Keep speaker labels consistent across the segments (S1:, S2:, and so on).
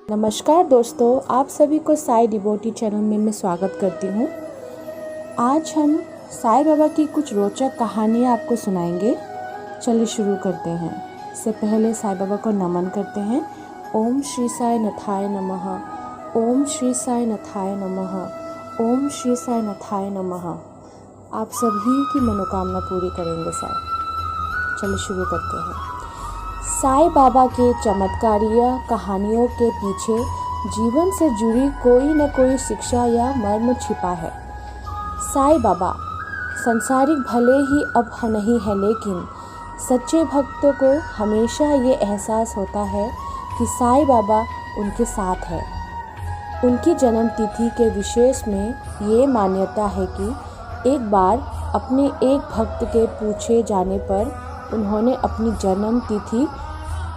S1: नमस्कार दोस्तों, आप सभी को साई डिवोटी चैनल में मैं स्वागत करती हूँ। आज हम साईं बाबा की कुछ रोचक कहानियाँ आपको सुनाएंगे। चलिए शुरू करते हैं। इससे पहले साईं बाबा को नमन करते हैं। ओम श्री साई नाथाय नमः। ओम श्री साई नाथाय नमः। ओम श्री साई नाथाय नमः। आप सभी की मनोकामना पूरी करेंगे साईं। चलिए शुरू करते हैं। साईं बाबा के चमत्कारीय कहानियों के पीछे जीवन से जुड़ी कोई न कोई शिक्षा या मर्म छिपा है। साईं बाबा संसारिक भले ही अब नहीं है, लेकिन सच्चे भक्तों को हमेशा ये एहसास होता है कि साईं बाबा उनके साथ है। उनकी जन्म तिथि के विशेष में ये मान्यता है कि एक बार अपने एक भक्त के पूछे जाने पर उन्होंने अपनी जन्म तिथि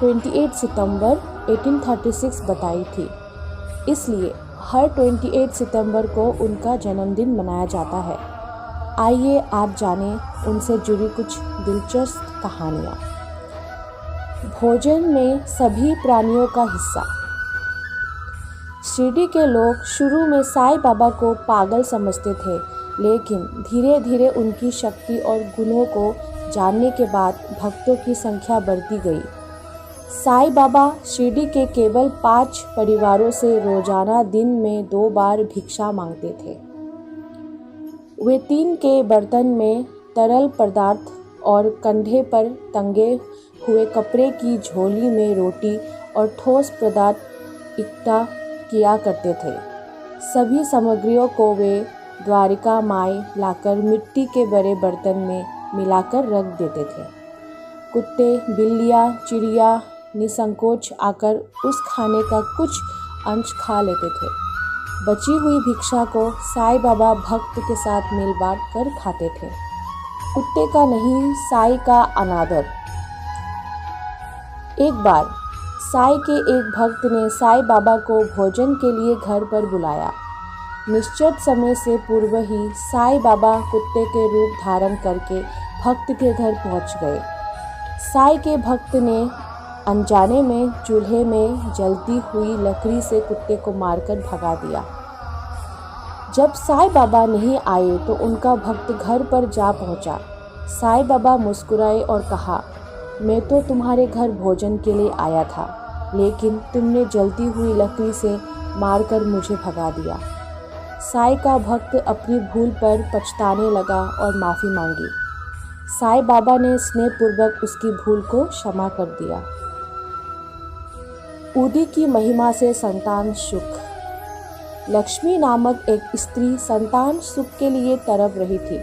S1: 28 सितंबर 1836 बताई थी। इसलिए हर 28 सितंबर को उनका जन्मदिन मनाया जाता है। आइए आप जानें उनसे जुड़ी कुछ दिलचस्प कहानियाँ। भोजन में सभी प्राणियों का हिस्सा। शिरडी के लोग शुरू में साईं बाबा को पागल समझते थे, लेकिन धीरे धीरे उनकी शक्ति और गुणों को जानने के बाद भक्तों की संख्या बढ़ती गई। साईं बाबा शिरडी के केवल 5 परिवारों से रोजाना दिन में 2 बार भिक्षा मांगते थे। वे 3 के बर्तन में तरल पदार्थ और कंधे पर टंगे हुए कपड़े की झोली में रोटी और ठोस पदार्थ इकट्ठा किया करते थे। सभी सामग्रियों को वे द्वारिका माई लाकर मिट्टी के बड़े बर्तन में मिलाकर रख देते थे। कुत्ते, बिल्लियाँ, चिड़िया निसंकोच आकर उस खाने का कुछ अंश खा लेते थे। बची हुई भिक्षा को साईं बाबा भक्त के साथ मिल बांट कर खाते थे। कुत्ते का नहीं, साईं का अनादर। एक बार साईं के एक भक्त ने साईं बाबा को भोजन के लिए घर पर बुलाया। निश्चित समय से पूर्व ही साईं बाबा कुत्ते के रूप धारण करके भक्त के घर पहुंच गए। साईं के भक्त ने अनजाने में चूल्हे में जलती हुई लकड़ी से कुत्ते को मारकर भगा दिया। जब साईं बाबा नहीं आए तो उनका भक्त घर पर जा पहुंचा। साईं बाबा मुस्कुराए और कहा, मैं तो तुम्हारे घर भोजन के लिए आया था, लेकिन तुमने जलती हुई लकड़ी से मारकर मुझे भगा दिया। साईं का भक्त अपनी भूल पर पछताने लगा और माफ़ी मांगी। साईं बाबा ने स्नेहपूर्वक उसकी भूल को क्षमा कर दिया। उदी की महिमा से संतान सुख। लक्ष्मी नामक एक स्त्री संतान सुख के लिए तड़प रही थी।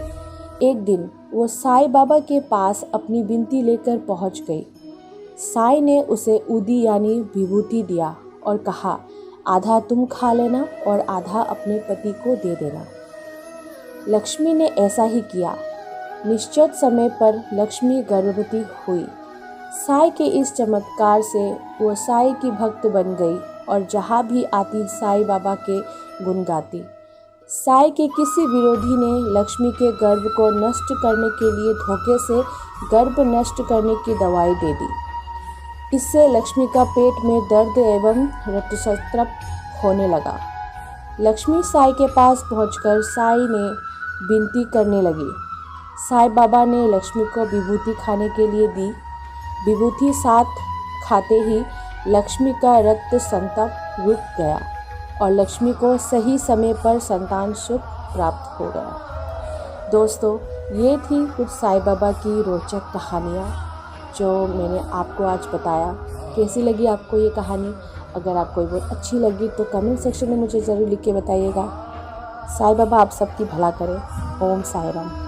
S1: एक दिन वो साईं बाबा के पास अपनी विनती लेकर पहुंच गई। साईं ने उसे उदी यानी विभूति दिया और कहा, आधा तुम खा लेना और आधा अपने पति को दे देना। लक्ष्मी ने ऐसा ही किया। निश्चित समय पर लक्ष्मी गर्भवती हुई। साईं के इस चमत्कार से वो साईं की भक्त बन गई और जहाँ भी आती साईं बाबा के गुण गाती। साईं के किसी विरोधी ने लक्ष्मी के गर्भ को नष्ट करने के लिए धोखे से गर्भ नष्ट करने की दवाई दे दी। इससे लक्ष्मी का पेट में दर्द एवं रक्तस्राव होने लगा। लक्ष्मी साईं के पास पहुंचकर साईं ने विनती करने लगी। साईं बाबा ने लक्ष्मी को विभूति खाने के लिए दी। विभूति साथ खाते ही लक्ष्मी का रक्त संताप रुक गया और लक्ष्मी को सही समय पर संतान सुख प्राप्त हो गया। दोस्तों, ये थी कुछ साईं बाबा की रोचक कहानियाँ जो मैंने आपको आज बताया। कैसी लगी आपको ये कहानी? अगर आपको बहुत अच्छी लगी तो कमेंट सेक्शन में मुझे ज़रूर लिख के बताइएगा। साईं बाबा आप सबकी भला करें। ओम साईं राम।